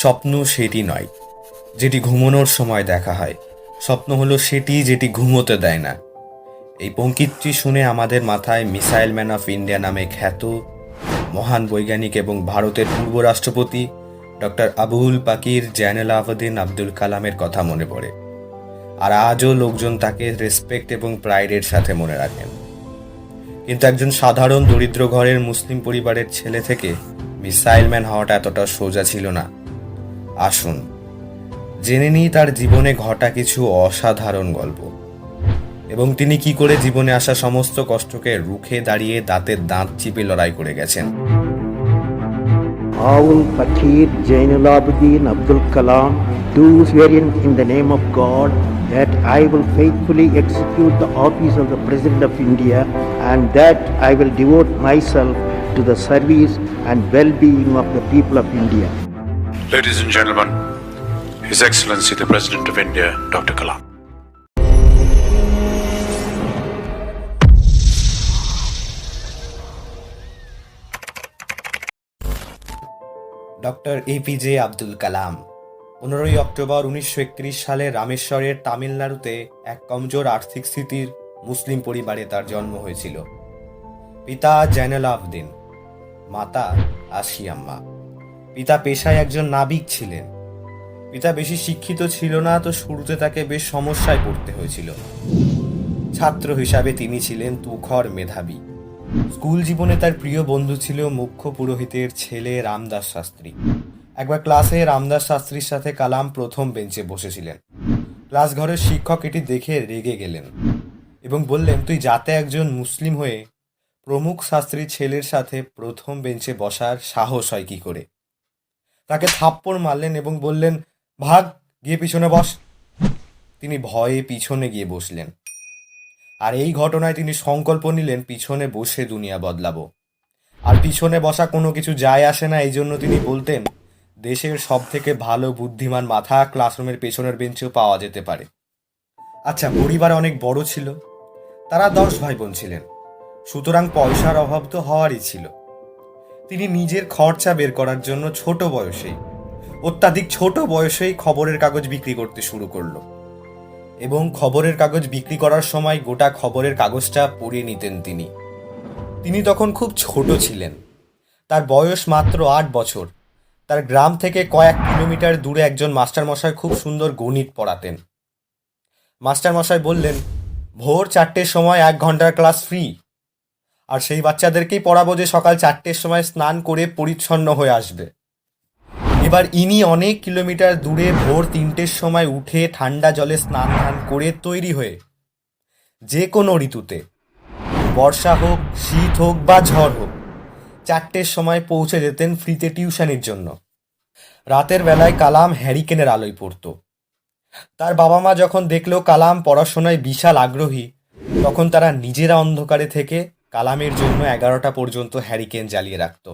স্বপ্ন সেটি নয় যেটি ঘুমানোর সময় দেখা হয়, স্বপ্ন হলো সেটি যেটি ঘুমোতে দেয় না। এই পঙ্কিতটি শুনে আমাদের মাথায় মিসাইল ম্যান অফ ইন্ডিয়া নামে খ্যাত মহান বৈজ্ঞানিক এবং ভারতের পূর্ব রাষ্ট্রপতি ডক্টর আবুল পাকির জয়নুল আবেদিন আব্দুল কালামের কথা মনে পড়ে। আর আজও লোকজন তাকে রেসপেক্ট এবং প্রাইডের সাথে মনে রাখেন। কিন্তু একজন সাধারণ দরিদ্র ঘরের মুসলিম পরিবারের ছেলে থেকে মিসাইল ম্যান হওয়াটা এতটা সোজা ছিল না। আসুন জেনে নিই তার জীবনে ঘটা কিছু অসাধারণ গল্প এবং তিনি কি করে জীবনে আসা সমস্ত কষ্টকে রুখে দাঁড়িয়ে দাঁতের দাঁত চিপে লড়াই করে গেছেন। Aul Pakir Jainul Abidin Abdul Kalam, do swear in the name of God that I will faithfully execute the office of the President of India and that I will devote myself to the service and well-being of the people of India. Ladies and gentlemen, His Excellency the President of India, Dr. Kalam. Doctor APJ Abdul Kalam 15 October 1931 সালে রামেশ্বরের তামিলনাড়ুতে এক কমজোর আর্থিক স্থিতির মুসলিম পরিবারে তার জন্ম হয়েছিল। পিতা জয়নুল আবেদিন, মাতা আসিয়াম্মা। পিতা পেশায় একজন নাবিক ছিলেন। পিতা বেশি শিক্ষিত ছিল না, তো শুরুতে তাকে বেশ সমস্যায় পড়তে হয়েছিল। ছাত্র হিসাবে তিনি ছিলেন তুখর মেধাবী। স্কুল জীবনে তার প্রিয় বন্ধু ছিল মুখ্য পুরোহিতের ছেলে রামদাস শাস্ত্রী। একবার ক্লাসে রামদাস শাস্ত্রীর সাথে কালাম প্রথম বেঞ্চে বসেছিলেন। ক্লাস ঘরের শিক্ষক এটি দেখে রেগে গেলেন এবং বললেন, তুই যাতে একজন মুসলিম হয়ে প্রমুখ শাস্ত্রীর ছেলের সাথে প্রথম বেঞ্চে বসার সাহস হয় কি করে। তাকে থাপ্পড় মারলেন এবং বললেন, ভাগ, গিয়ে পিছনে বস। তিনি ভয়ে পিছনে গিয়ে বসলেন। আর এই ঘটনায় তিনি সংকল্প নিলেন পিছনে বসে দুনিয়া বদলাবো। আর পিছনে বসা কোনো কিছু যায় আসে না, এই জন্য তিনি বলতেন, দেশের সব থেকে ভালো বুদ্ধিমান মাথা ক্লাসরুমের পেছনের বেঞ্চেও পাওয়া যেতে পারে। আচ্ছা, পরিবার অনেক বড় ছিল। তারা 10 ভাই বোন ছিলেন, সুতরাং পয়সার অভাব তো হওয়ারই ছিল। তিনি নিজের খরচা বের করার জন্য অত্যাধিক ছোট বয়সেই খবরের কাগজ বিক্রি করতে শুরু করলো এবং খবরের কাগজ বিক্রি করার সময় গোটা খবরের কাগজটা পড়ে নিতেন তিনি। তিনি তখন খুব ছোট ছিলেন, তার বয়স মাত্র 8 বছর। তার গ্রাম থেকে কয়েক কিলোমিটার দূরে একজন মাস্টারমশাই খুব সুন্দর গণিত পড়াতেন। মাস্টারমশাই বললেন, ভোর 4টের সময় 1 ঘন্টার ক্লাস ফ্রি, আর সেই বাচ্চাদেরকেই পড়াবো যে সকাল 4টের সময় স্নান করে পরিচ্ছন্ন হয়ে আসবে। এবার ইনি অনেক কিলোমিটার দূরে ভোর 3টের সময় উঠে ঠান্ডা জলে স্নান করে তৈরি হয়ে যে কোনো ঋতুতে, বর্ষা হোক, শীত হোক বা ঝড় হোক, 4টের সময় পৌঁছে যেতেন ফ্রিতে টিউশনির জন্য। রাতের বেলায় কালাম হ্যারিকেনের আলোয় পড়ত। তার বাবা মা যখন দেখলো কালাম পড়াশোনায় বিশাল আগ্রহী, তখন তারা নিজেরা অন্ধকারে থেকে কালামের জন্য 11টা পর্যন্ত হ্যারিকেন জ্বালিয়ে রাখত।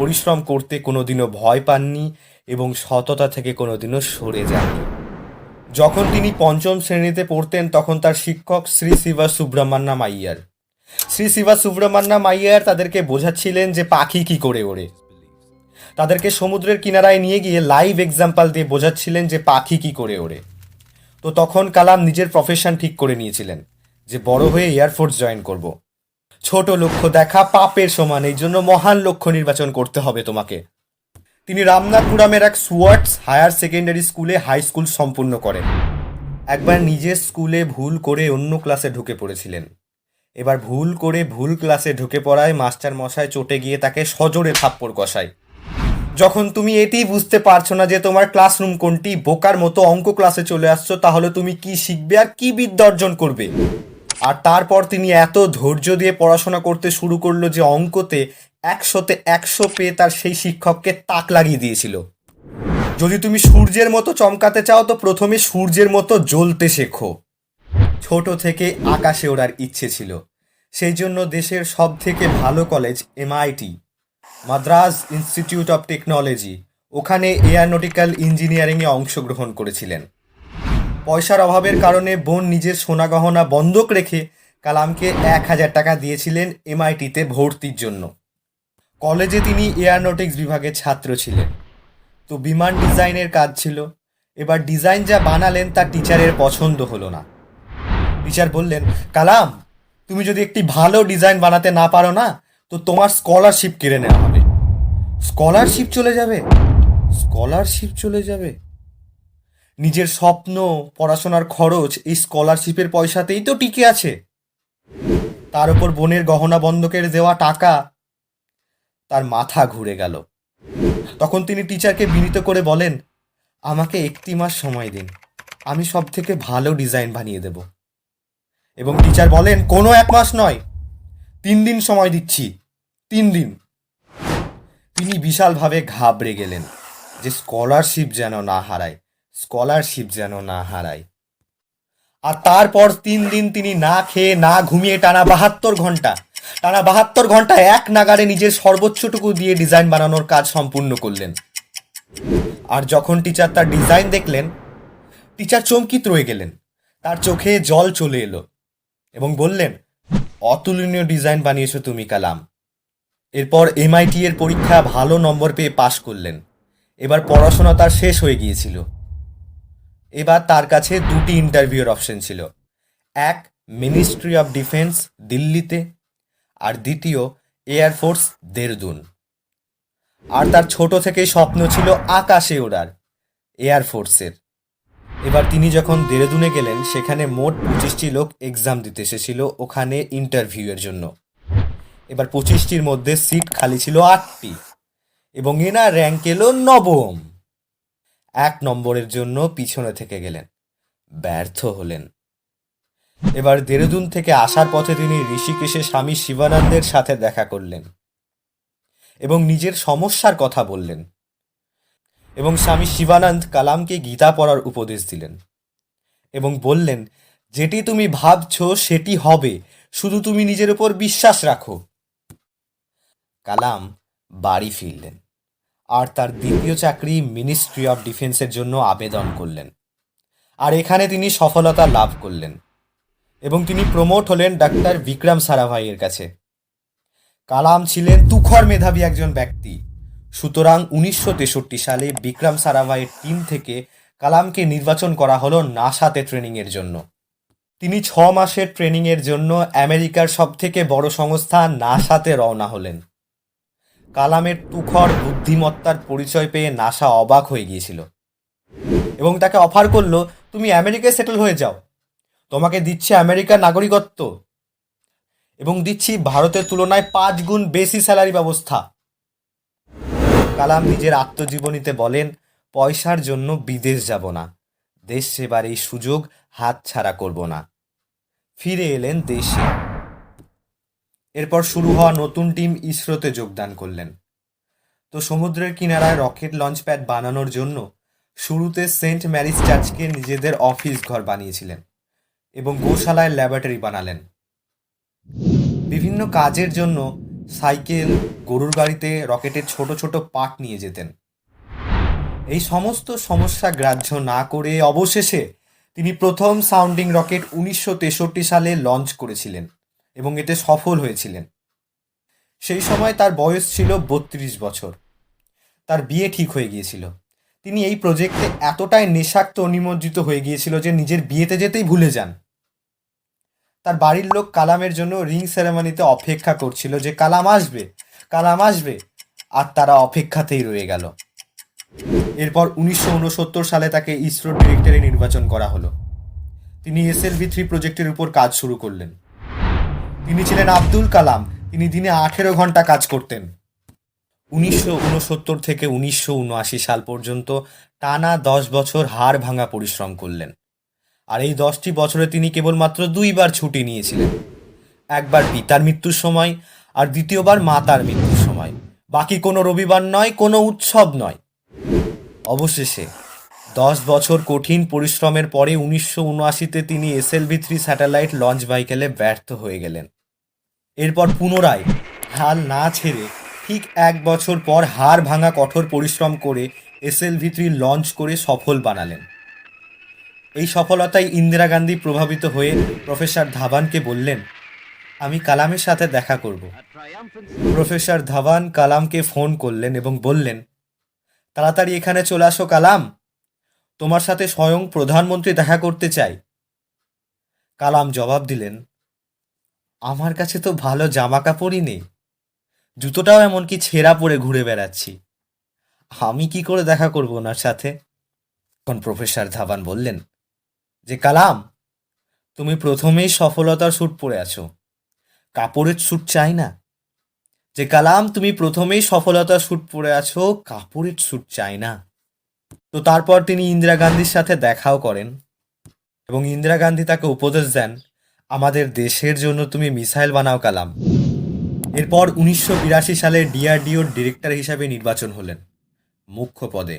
পরিশ্রম করতে কোনোদিনও ভয় পাননি এবং সততা থেকে কোনোদিনও সরে যাননি। যখন তিনি 5ম শ্রেণীতে পড়তেন, তখন তার শিক্ষক শ্রী শিবা সুব্রহ্মণ্য আইয়ার তাদেরকে বোঝাচ্ছিলেন যে পাখি কি করে ওড়ে। তাদেরকে সমুদ্রের কিনারায় নিয়ে গিয়ে লাইভ এক্সাম্পল দিয়ে বোঝাচ্ছিলেন যে পাখি কি করে ওড়ে। তো তখন কালাম নিজের প্রফেশন ঠিক করে নিয়েছিলেন যে বড় হয়ে এয়ারফোর্স জয়েন করব। ছোট লক্ষ্য দেখা পাপের সমান, এই জন্য মহান লক্ষ্য নির্বাচন করতে হবে তোমাকে। তিনি রামনাথপুরামের এক সুয়ার্টস হায়ার সেকেন্ডারি স্কুলে হাই স্কুল সম্পূর্ণ করেন। একবার নিজের স্কুলে ভুল করে অন্য ক্লাসে ঢুকে পড়েছিলেন। এবার ভুল করে ভুল ক্লাসে ঢুকে পড়ায় মাস্টার মশাই চটে গিয়ে তাকে সজোরে থাপ্পড় কষায়। যখন তুমি এটি বুঝতে পারছো না যে তোমার ক্লাসরুম কোনটি, বোকার মতো অঙ্ক ক্লাসে চলে আসছো, তাহলে তুমি কি শিখবে আর কি বিদ্যা অর্জন করবে? আর তারপর তিনি এত ধৈর্য দিয়ে পড়াশোনা করতে শুরু করলো যে অঙ্কতে 100তে 100 পেয়ে তার সেই শিক্ষককে তাক লাগিয়ে দিয়েছিল। যদি তুমি সূর্যের মতো চমকাতে চাও, তো প্রথমে সূর্যের মতো জ্বলতে শেখো। ছোট থেকে আকাশে ওড়ার ইচ্ছে ছিল, সেই জন্য দেশের সব থেকে ভালো college MIT, Madras institute of technology, ওখানে এয়ারনটিক্যাল ইঞ্জিনিয়ারিংয়ে অংশগ্রহণ করেছিলেন। পয়সার অভাবের কারণে বোন নিজের সোনা গহনা বন্ধক রেখে কালামকে 1000 টাকা দিয়েছিলেন MIT-তে ভর্তির জন্য। কলেজে তিনি এয়ারনটিক্স বিভাগের ছাত্র ছিলেন। তো বিমান ডিজাইনের কাজ ছিল। এবার ডিজাইন যা বানালেন তা টিচারের পছন্দ হলো না। টিচার বললেন, কালাম, তুমি যদি একটি ভালো ডিজাইন বানাতে না পারো না, তো তোমার স্কলারশিপ কেড়ে নেওয়া হবে। স্কলারশিপ চলে যাবে? স্কলারশিপ চলে যাবে? নিজের স্বপ্ন, পড়াশোনার খরচ এই স্কলারশিপের পয়সাতেই তো টিকে আছে। তার উপর বোনের গহনা বন্ধকের দেওয়া টাকা। তার মাথা ঘুরে গেল। তখন তিনি টিচারকে বিনীত করে বলেন, আমাকে 1 মাস সময় দিন, আমি সব থেকে ভালো ডিজাইন বানিয়ে দেব। এবং টিচার বলেন, কোনো 1 মাস নয়, 3 দিন সময় দিচ্ছি, 3 দিন। তিনি বিশালভাবে ঘাবড়ে গেলেন যে স্কলারশিপ যেন না হারায়, স্কলারশিপ যেন না হারায়। আর তারপর 3 দিন তিনি না খেয়ে না ঘুমিয়ে টানা 72 ঘন্টা এক নাগাড়ে নিজের সর্বোচ্চটুকু দিয়ে ডিজাইন বানানোর কাজ সম্পূর্ণ করলেন। আর যখন টিচার তার ডিজাইন দেখলেন, টিচার চমকিত রয়ে গেলেন। তার চোখে জল চলে এলো এবং বললেন, অতুলনীয় ডিজাইন বানিয়েছো তুমি কালাম। এরপর MIT এর পরীক্ষা ভালো নম্বর পেয়ে পাশ করলেন। এবার পড়াশোনা তার শেষ হয়ে গিয়েছিল। এবার তার কাছে 2টি ইন্টারভিউর অপশন ছিল। এক, মিনিস্ট্রি অফ ডিফেন্স দিল্লিতে, আর দ্বিতীয় এয়ারফোর্স দেহরাদুন। আর তার ছোট থেকেই স্বপ্ন ছিল আকাশে ওড়ার, এয়ারফোর্সের। এবার তিনি যখন দেহরাদুনে গেলেন, সেখানে মোট 25টি লোক এক্সাম দিতে এসেছিল ওখানে ইন্টারভিউয়ের জন্য। এবার 25টির মধ্যে সিট খালি ছিল 8টি এবং এনার র্যাঙ্ক এলো 9ম। 1 নম্বরের জন্য পিছনে থেকে গেলেন, ব্যর্থ হলেন। এবার দেহরাদুন থেকে আসার পথে তিনি ঋষিকেশে স্বামী শিবানন্দের সাথে দেখা করলেন এবং নিজের সমস্যার কথা বললেন। এবং স্বামী শিবানন্দ কালামকে গীতা পড়ার উপদেশ দিলেন এবং বললেন, যেটি তুমি ভাবছো সেটি হবে, শুধু তুমি নিজের উপর বিশ্বাস রাখো। কালাম বাড়ি ফিরলেন আর তার দ্বিতীয় চাকরি মিনিস্ট্রি অফ ডিফেন্সের জন্য আবেদন করলেন। আর এখানে তিনি সফলতা লাভ করলেন এবং তিনি প্রমোট হলেন ডাক্তার বিক্রম সারাভাইয়ের কাছে। কালাম ছিলেন তুখর মেধাবী একজন ব্যক্তি। সুতরাং 1963 সালে বিক্রম সারাভাইয়ের টিম থেকে কালামকে নির্বাচন করা হলো নাসাতে ট্রেনিংয়ের জন্য। তিনি 6 মাসের ট্রেনিংয়ের জন্য আমেরিকার সবথেকে বড় সংস্থা নাসাতে রওনা হলেন। কালামের তুখর বুদ্ধিমত্তার পরিচয় পেয়ে নাসা অবাক হয়ে গিয়েছিল এবং তাকে অফার করলো, তুমি আমেরিকায় সেটেল হয়ে যাও, তোমাকে দিচ্ছে আমেরিকার নাগরিকত্ব এবং দিচ্ছি ভারতের তুলনায় 5 গুণ বেশি স্যালারি ব্যবস্থা। কালাম নিজের আত্মজীবনীতে বলেন, পয়সার জন্য বিদেশ যাব না, দেশ সেবার এই সুযোগ হাতছাড়া করব না। ফিরে এলেন দেশে। এরপর শুরু হওয়া নতুন টিম ইসরোতে যোগদান করলেন। তো সমুদ্রের কিনারায় রকেট লঞ্চ প্যাড বানানোর জন্য শুরুতে সেন্ট ম্যারিজ চার্চকে নিজেদের অফিস ঘর বানিয়েছিলেন এবং গোশালায় ল্যাবরেটরি বানালেন। বিভিন্ন কাজের জন্য সাইকেল, গরুর গাড়িতে রকেটের ছোট ছোট পার্ট নিয়ে যেতেন। এই সমস্ত সমস্যা গ্রাহ্য না করে অবশেষে তিনি প্রথম সাউন্ডিং রকেট 1963 সালে লঞ্চ করেছিলেন এবং এতে সফল হয়েছিলেন। সেই সময় তার বয়স ছিল 32 বছর। তার বিয়ে ঠিক হয়ে গিয়েছিল। তিনি এই প্রজেক্টে এতটাই নেশাক্ত নিমজ্জিত হয়ে গিয়েছিল যে নিজের বিয়েতে যেতেই ভুলে যান। তার বাড়ির লোক কালামের জন্য রিং সেরেমনিতে অপেক্ষা করছিল যে কালাম আসবে, কালাম আসবে, আর তারা অপেক্ষাতেই রয়ে গেল। এরপর 1969 সালে তাকে ইসরো ডিরেক্টরে নির্বাচন করা হলো। তিনি SLV-3 প্রজেক্টের উপর কাজ শুরু করলেন। তিনি ছিলেন আব্দুল কালাম। তিনি দিনে 18 ঘন্টা কাজ করতেন। 1969 থেকে 1979 সাল পর্যন্ত টানা 10 বছর হাড় ভাঙা পরিশ্রম করলেন। আর এই 10টি বছরে তিনি কেবলমাত্র 2বার ছুটি নিয়েছিলেন। একবার পিতার মৃত্যুর সময় আর দ্বিতীয়বার মাতার মৃত্যুর সময়। বাকি কোনো রবিবার নয়, কোনো উৎসব নয়। অবশেষে 10 বছর কঠিন পরিশ্রমের পরে 1979-তে তিনি SLV-3 স্যাটেলাইট লঞ্চ ভেহিকেলে ব্যর্থ হয়ে গেলেন। এরপর পুনরায় হাল না ছেড়ে ঠিক 1 বছর পর হাড় ভাঙা কঠোর পরিশ্রম করে SLV-3 লঞ্চ করে সফল বানালেন। এই সফলতায় ইন্দিরা গান্ধী প্রভাবিত হয়ে প্রফেসর ধাওয়ানকে বললেন, আমি কালামের সাথে দেখা করব। প্রফেসর ধাওয়ান কালামকে ফোন করলেন এবং বললেন, তাড়াতাড়ি এখানে চলে আসো কালাম, তোমার সাথে স্বয়ং প্রধানমন্ত্রী দেখা করতে চাই। কালাম জবাব দিলেন, আমার কাছে তো ভালো জামা কাপড়ই নেই, জুতোটাও এমনকি ছেঁড়া পরে ঘুরে বেড়াচ্ছি, আমি কি করে দেখা করব ওনার সাথে? তখন প্রফেসর ধাবান বললেন যে কালাম, তুমি প্রথমেই সফলতার স্যুট পরে আছো, কাপড়ের স্যুট চাই না। যে কালাম, তুমি প্রথমেই সফলতার স্যুট পরে আছো, কাপড়ের স্যুট চাই না। তো তারপর তিনি ইন্দিরা গান্ধীর সাথে দেখাও করেন এবং ইন্দিরা গান্ধী তাকে উপদেশ দেন, আমাদের দেশের জন্য তুমি মিসাইল বানাও কালাম। এরপর 1982 সালে ডিআরডিওর ডিরেক্টর হিসাবে নির্বাচন হলেন মুখ্য পদে।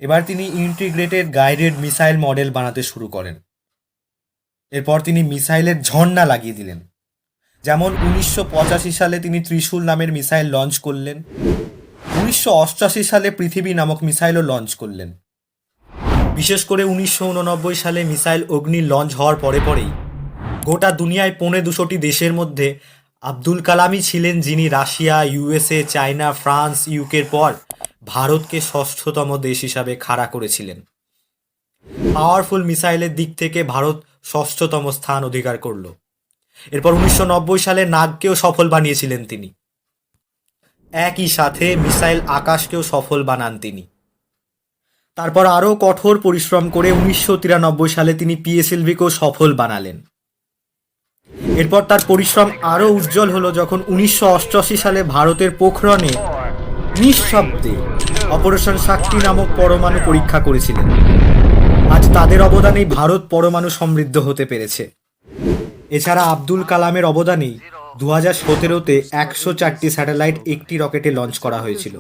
এবার তিনি ইন্টিগ্রেটেড গাইডেড মিসাইল মডেল বানাতে শুরু করেন। এরপর তিনি মিসাইলের ঝর্ণা লাগিয়ে দিলেন। যেমন 1985 সালে তিনি ত্রিশূল নামের মিসাইল লঞ্চ করলেন, 1988 সালে পৃথিবী নামক মিসাইলও লঞ্চ করলেন। বিশেষ করে 1989 সালে মিসাইল অগ্নি লঞ্চ হওয়ার পরেই গোটা দুনিয়ায় 250টি দেশের মধ্যে আব্দুল কালামই ছিলেন যিনি রাশিয়া, ইউএসএ, চায়না, ফ্রান্স, ইউকের পর ভারতকে ষষ্ঠতম দেশ হিসাবে খাড়া করেছিলেন। পাওয়ারফুল মিসাইলের দিক থেকে ভারত ষষ্ঠতম স্থান অধিকার করল। এরপর 1990 সালে নাগকেও সফল বানিয়েছিলেন তিনি। একই সাথে মিসাইল আকাশকেও সফল বানান তিনি। তারপর আরও কঠোর পরিশ্রম করে 1993 সালে তিনি পিএসএলভিকেও সফল বানালেন। এরপর তার পরিশ্রম আরও উজ্জ্বল হলো যখন 1988 সালে ভারতের পোখরণে নিঃশব্দে অপারেশন শক্তি নামক পরমাণু পরীক্ষা করেছিলেন। আজ তাদের অবদানেই ভারত পরমাণু সমৃদ্ধ হতে পেরেছে। এছাড়া আব্দুল কালামের অবদানেই 2017-তে 104টি স্যাটেলাইট একটি রকেটে লঞ্চ করা হয়েছিল।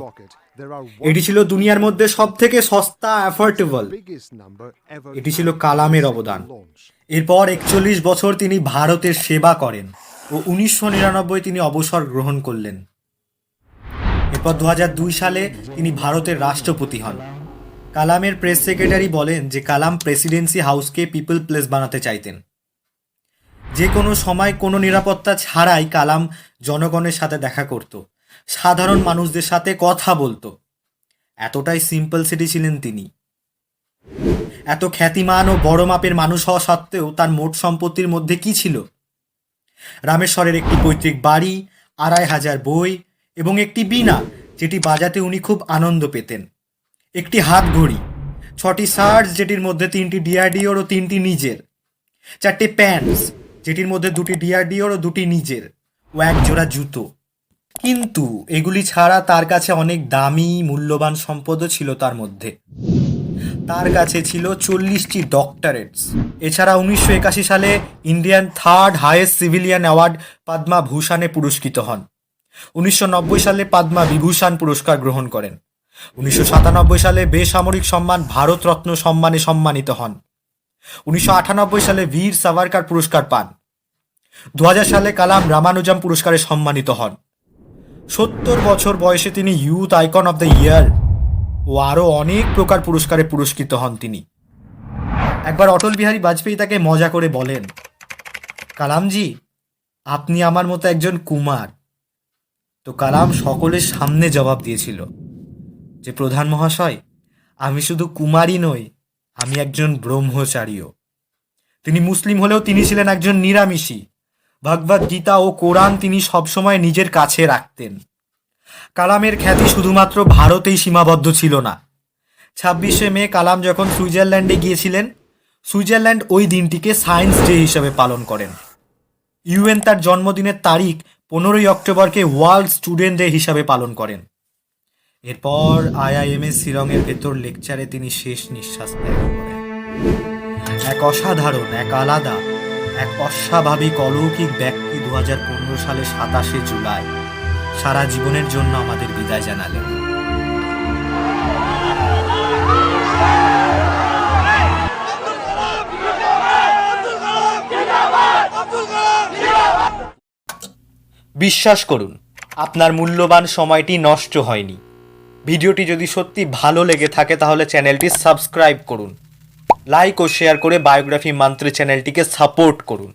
এটি ছিল দুনিয়ার মধ্যে সবথেকে সস্তা, অ্যাফোর্ডেবল। এটি ছিল কালামের অবদান। এরপর 41 বছর তিনি ভারতের সেবা করেন ও 1999 তিনি অবসর গ্রহণ করলেন। এরপর 2002 সালে তিনি ভারতের রাষ্ট্রপতি হন। কালামের প্রেস সেক্রেটারি বলেন যে কালাম প্রেসিডেন্সি হাউসকে পিপল প্লেস বানাতে চাইতেন। যে কোনো সময় কোনো নিরাপত্তা ছাড়াই কালাম জনগণের সাথে দেখা করত, সাধারণ মানুষদের সাথে কথা বলতো। এতটাই সিম্পল সিটি ছিলেন তিনি। এত খ্যাতিমান ও বড় মাপের মানুষ হওয়া সত্ত্বেও তার মোট সম্পত্তির মধ্যে কি ছিল? রামেশ্বরের একটি পৈতৃক বাড়ি, 2500 বই এবং একটি বীণা যেটি বাজাতে উনি খুব আনন্দ পেতেন, একটি হাত ঘড়ি, 6টি শার্টস যেটির মধ্যে 3টি ডিআরডিওর ও 3টি নিজের, 4টে প্যান্টস যেটির মধ্যে 2টি ডিআরডিওর ও 2টি নিজের, ও এক জোড়া জুতো। কিন্তু এগুলি ছাড়া তার কাছে অনেক দামি মূল্যবান সম্পদও ছিল। তার মধ্যে তার কাছে ছিল 40টি ডক্টরেটস। এছাড়া 1981 সালে Indian 3rd highest civilian award পদ্মা ভূষণে পুরস্কৃত হন। 1990 সালে পদ্মা বিভূষণ পুরস্কার গ্রহণ করেন। 1997 সালে বেসামরিক সম্মান ভারতরত্ন সম্মানে সম্মানিত হন। 1998 সালে বীর সাভারকার পুরস্কার পান। 2000 সালে কালাম রামানুজম পুরস্কারে সম্মানিত হন। 70 বছর বয়সে তিনি youth icon of the year ও আরও অনেক প্রকার পুরস্কারে পুরস্কৃত হন তিনি। একবার অটল বিহারী বাজপেয়ী তাকে মজা করে বলেন, কালামজি, আপনি আমার মতো একজন কুমার। তো কালাম সকলের সামনে জবাব দিয়েছিল যে প্রধান মহাশয়, আমি শুধু কুমারই নই, আমি একজন ব্রহ্মচারীও। তিনি মুসলিম হলেও তিনি ছিলেন একজন নিরামিষী। ভগবদ গীতা ও কোরআন তিনি সবসময় নিজের কাছে রাখতেন। কালামের খ্যাতি শুধুমাত্র ভারতেই সীমাবদ্ধ ছিল না। 26শে মে কালাম যখন সুইজারল্যান্ডে গিয়েছিলেন, সুইজারল্যান্ড ওই দিনটিকে সায়েন্স ডে হিসেবে পালন করেন। ইউএন তার জন্মদিনের তারিখ 15ই অক্টোবরকে ওয়ার্ল্ড স্টুডেন্ট ডে হিসাবে পালন করেন। এরপর আইআইএমএস শিলংয়ের ভেতর লেকচারে তিনি শেষ নিঃশ্বাস ত্যাগ করেন। এক অসাধারণ, এক আলাদা, এক অস্বাভাবিক অলৌকিক ব্যক্তি 2015 সালে 27শে জুলাই সারা জীবনের জন্য আমাদের বিদায় জানালেন। বিশ্বাস করুন, আপনার মূল্যবান সময়টি নষ্ট হয়নি। ভিডিওটি যদি সত্যি ভালো লেগে থাকে তাহলে চ্যানেলটি সাবস্ক্রাইব করুন, লাইক ও শেয়ার করে বায়োগ্রাফি মন্ত্রে চ্যানেলটিকে সাপোর্ট করুন।